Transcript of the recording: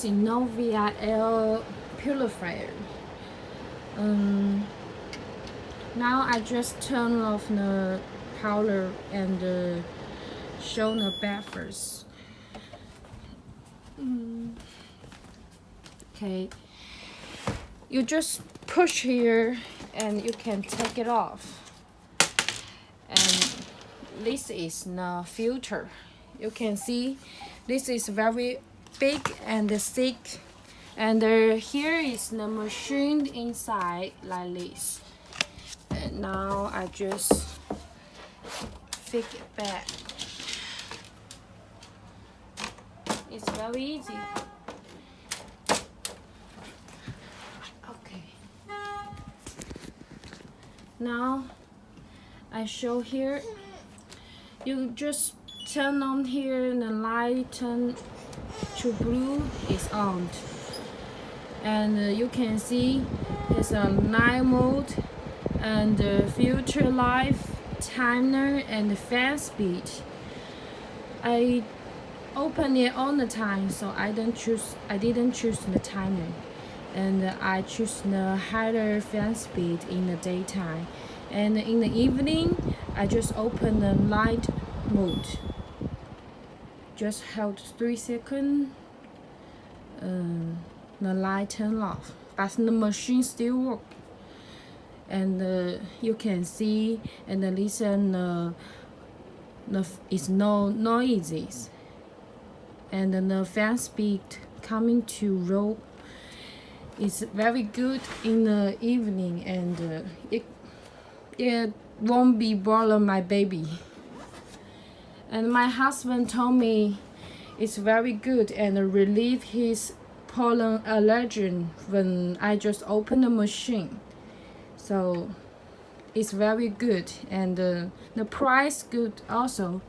is Inofia Air Purifier. Now I just turn off the power and show the back first. Okay, you just push here and you can take it off. And this is the filter. You can see this is very big and thick, and here is the machine inside like this. And now I just fix it back. It's very easy. Okay. Now I show here. You just turn on here and the light turn to blue is on, and you can see there's a night mode and future life, timer, and fan speed. I open it all the time, so I didn't choose the timer, and I choose the higher fan speed in the daytime, and in the evening I just open the light mode. Just held 3 seconds, the light turned off, but the machine still works. And you can see and listen, it's no noises, and the fan speed coming to roll is very good in the evening, and it won't be bother my baby. And my husband told me it's very good and relieve his pollen allergy when I just open the machine. So it's very good, and the price good also.